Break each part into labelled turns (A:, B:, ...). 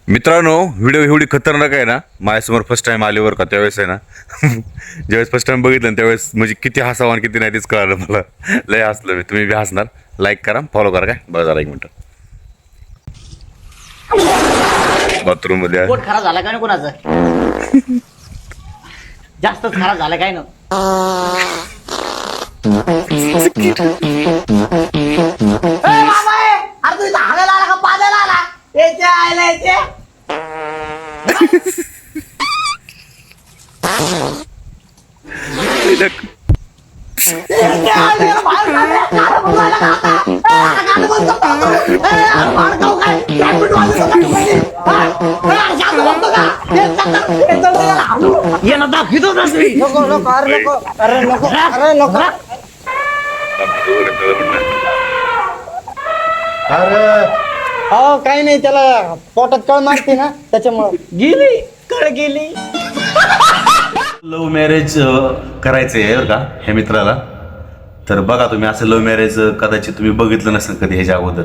A: मित्रांनो, व्हिडिओ एवढी खतरनाक आहे ना, माझ्यासमोर फर्स्ट टाइम आल्यावर का त्यावेळेस आहे ना ज्यावेळेस फर्स्ट टाइम बघितलं ना त्यावेळेस म्हणजे किती हसावं आणि किती नाही तेच कळालं मला. लय हसलो मी. तुम्ही बी हसणार. लाईक करा, फॉलो करा. काय बघा जरा एक मिनिट. बाथरूम मध्ये
B: पोट खराब झाला काय ना कोणाचं? जास्तच खराब झाला काय ना? अरे तू इथं हागायला आला का पाजायला आला? याचे आयला याचे
C: हो काही नाही, त्याला पोटात कळ मारते ना त्याच्यामुळं
B: गेली कळ गेली.
A: लव्ह मॅरेज करायचं आहे बरं का ह्या मित्राला. तर बघा तुम्ही असं लव्ह मॅरेज कदाचित तुम्ही बघितलं नसेल कधी ह्याच्या अगोदर.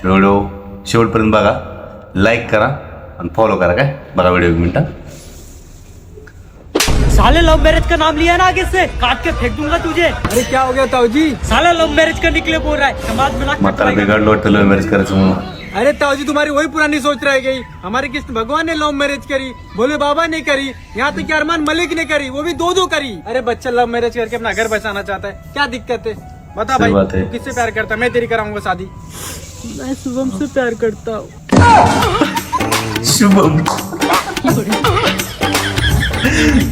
A: व्हिडिओ शेवटपर्यंत बघा, लाईक करा आणि फॉलो करा. काय बघा व्हिडिओ एक मिनिट.
D: साले लव मैरिज का नाम लिया ना आगे से काट के फेंक दूंगा तुझे.
C: अरे क्या हो गया ताऊजी?
D: साला लव मैरिज का निकले बोल रहा है, समाज में नाक
A: म्हातारा
D: कटवाएगा.
A: बिघडलं वाटतं लव्ह मॅरेज करायचं म्हणून.
C: अरे ताऊजी, तुम्हारी वही पुरानी सोच रह गई. हमारे किस भगवान ने लव मैरिज करी, भोले बाबा ने करी, यहाँ तक कि अरमान मलिक ने करी, वो भी दो करी. अरे बच्चा लव मैरिज करके अपना घर बसाना चाहता है, क्या दिक्कत है? बता
A: सही
C: भाई,
A: बात है.
C: तू किससे प्यार करता है? मैं तेरी कराऊंगा शादी. मैं शुभम से प्यार करता हूँ.
A: शुभम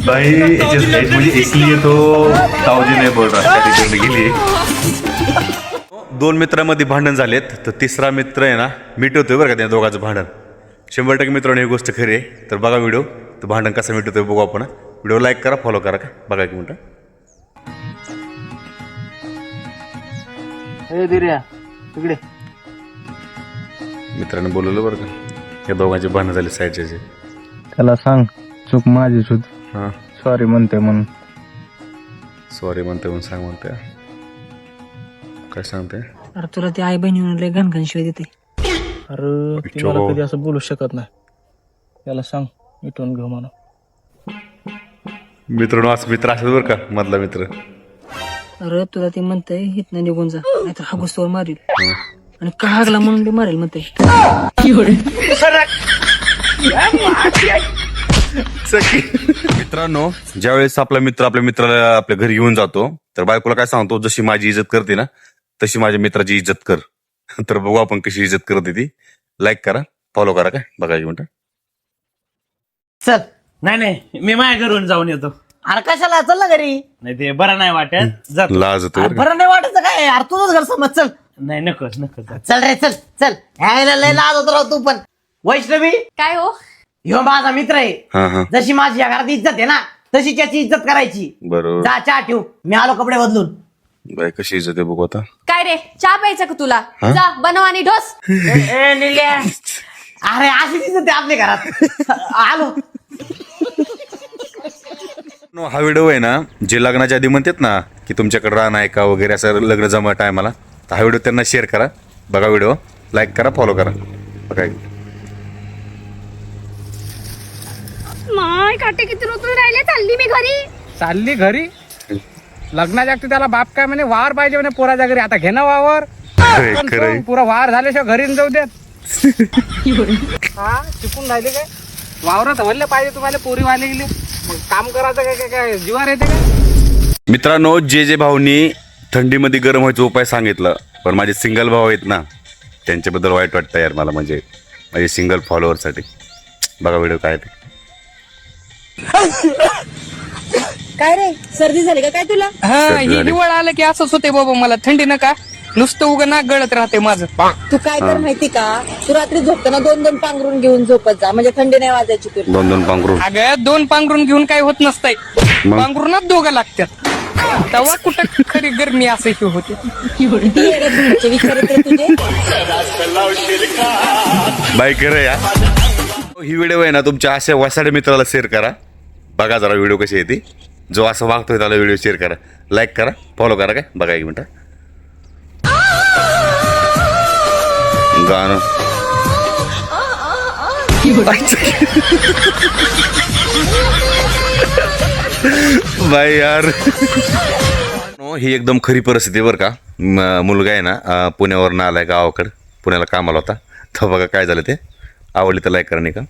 A: भाई मुझे इसलिए तो ताऊजी नाही बोल रहा त्या तिकडे गेली. दोन मित्रांमध्ये भांडण झालेत तर तिसरा मित्र आहे ना मिटवतोय बरं का त्या दोघांचं भांडण. 100% मित्रांनो ही गोष्ट खरी आहे. तर बघा व्हिडिओ, तर भांडण कसं मिटवतोय बघू आपण. व्हिडिओ लाईक करा, फॉलो करा. काय बघा एक मिनिट.
C: तिकडे
A: मित्रांनी बोलवलं बरं का, या दोघांचे भांडण झाले साईडचे.
E: त्याला सांग चूक माझीच होती,
A: हां
E: सॉरी म्हणते म्हणून.
A: सॉरी म्हणते म्हणून सांग म्हणते. काय सांगते?
F: अरे तुला ते आई बहिणी लय घनघन शिवाय देते.
E: अरे ती मला कधी असं बोलू शकत नाही. त्याला सांग मिटवून घेऊ म्हणून.
A: मित्रांनो असं मित्र असतात बरं का, मधला मित्र.
F: अरे तुला ते म्हणतंय हितनं निघून जा, नाहीतर हा गुस्तवर मारील आणि कळागला म्हणून बी मारेल म्हणते.
A: मित्रांनो, ज्यावेळेस आपला मित्र आपल्या मित्राला आपल्या घरी घेऊन जातो तर बायकोला काय सांगतो, जशी माझी इज्जत करते ना तशी माझ्या मित्राची इज्जत कर. तर बघू आपण कशी इज्जत करते ती. लाईक करा, फॉलो करा. काय बघा एक मिनिट.
B: चल.
D: नाही मी माझ्या घरून जाऊन येतो.
B: अरे कशाला चल ना घरी.
D: नाही ते बरं नाही वाटत, जातो.
A: लाज होतो
B: अरे
A: बरं का.
B: बरं नाही वाटायचं काय? अरे तुझंच घर समज. चल
D: नाही नको
B: चल रे, चल चल. ह्याला लय लाज होत राव तू पण. वैष्णवी,
G: काय हो?
B: ह्यो माझा मित्र आहे.
A: हा हा
B: जशी माझी या घरात इज्जत आहे ना तशी त्याची इज्जत करायची.
A: बरोबर.
B: जा चहा ठेव, मी आलो कपडे बदलून.
A: बाय कशी इज्जत आहे बघू आता.
G: काय रे, चहा प्यायचा का तुला? जा बनव आणि ढोस.
B: ए निल्या, अरे अशी इज्जत आहे आपल्या घरात. आलो.
A: हा व्हिडिओ आहे ना, जे लग्नाच्या आधी म्हणतात ना की तुमच्याकडे राहण आहे का वगैरे असं लग्न जमा टायमाला, तर हा व्हिडिओ त्यांना शेअर करा. बघा व्हिडिओ, लाईक करा, फॉलो करा. बघा
G: माय काटे किती उतरून राहिले. चालली मी घरी.
C: चालली घरी? लग्नाच्या अगदी त्याला बाप काय म्हणे, वावर पाहिजे म्हणे पोराच्या घरी. आता घे ना वावर.
A: खरंय.
C: पुरा वावर झाल्याशिवाय घरी जाऊ देत. हा शिकून राहिले काय? वावरात वल्ले पाहिजे तुम्हाला, पोरी वाले गेले मग काम करायचं काय काय काय जीवार येते काय?
A: मित्रांनो, जे भाऊनी थंडीमध्ये गरम व्हायचा उपाय सांगितलं, पण माझे सिंगल भाऊ आहेत ना त्यांच्याबद्दल वाईट वाटतं यार मला. म्हणजे माझे सिंगल फॉलोअरसाठी. बघा व्हिडिओ काय ते.
F: काय रे, सर्दी झाली का काय तुला?
C: हा
A: सर्दी
C: ही
A: झाली.
C: हिवाळा आलं की असंच होते बाबा मला. थंडी नका, नुसतं उगं नाक गळत राहते माझं.
F: तू काय कर माहिती का, तू रात्री झोपताना 2-2 पांघरून घेऊन झोपत जा, म्हणजे थंडी नाही वाजायची तुला.
A: 2-2 पांघरून.
C: अगं 2 पांघरून घेऊन काही होत नसतंय,
A: मग?
C: पांघरूनच दोघं लागतात. तेव्हा कुठं खरी गरमी असं ही होते.
F: ती येड्यात धुण्याचे विचार येते तुझे.
A: बाय करा या. ही व्हिडिओ आहे ना तुमच्या अशा वसाड्या मित्राला शेअर करा. बघा जरा व्हिडिओ कशी येते. जो असं वागतोय त्याला व्हिडिओ शेअर करा, लाईक करा, फॉलो करा. काय बघा एक मिनिट. गाणं बाई यार ही एकदम खरी परिस्थिती बरं का. मुलगा आहे ना पुण्यावरनं आलाय गावाकडं, पुण्याला कामाला होता. तर बघा काय झालं ते. आवडली तर लाईक करा नाही का.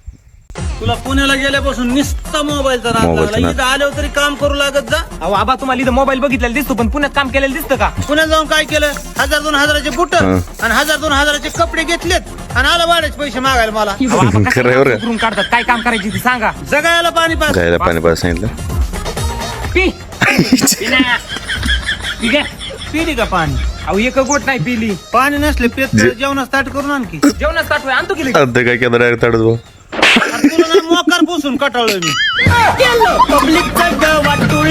E: तुला पुण्याला गेल्यापासून नुसता मोबाईलचा नाद
A: मोबाईलचा
E: लागला.
A: नाद.
E: इथं आल्यावर तरी काम करू लागत जा.
B: अहो आबा तुम्हाला इथं मोबाईल बघितलेला दिसतो पण पुण्यात काम केलेलं दिसतं का?
E: पुण्यात जाऊन काय केलं? 1000-2000चे बुट आणि 1000-2000चे कपडे घेतलेत आणि आला भाड्याचे पैसे मागायला मला.
B: अहो, आबा कशाला
A: खरं आहे बरं का.
B: उकरून काढतात काय काम करायची ती सांगा.
E: जगायला पाणी पास.
A: गायला पाणी पाहिजे सांगितलं.
B: पी पी ना. पी घे.
E: पिली का पाणी?
B: अहो एक गोट नाही पिली.
E: पाणी नसले पेत जेवण स्टार्ट करून आणखी.
B: जेवणात ताटवे आणतो की लगेच.
A: अर्ध काय केलं डायरेक्ट ताडच भाऊ.
E: तुला मोकार पुसून कटाळलोय मी.
B: पब्लिकचं गावात तुळ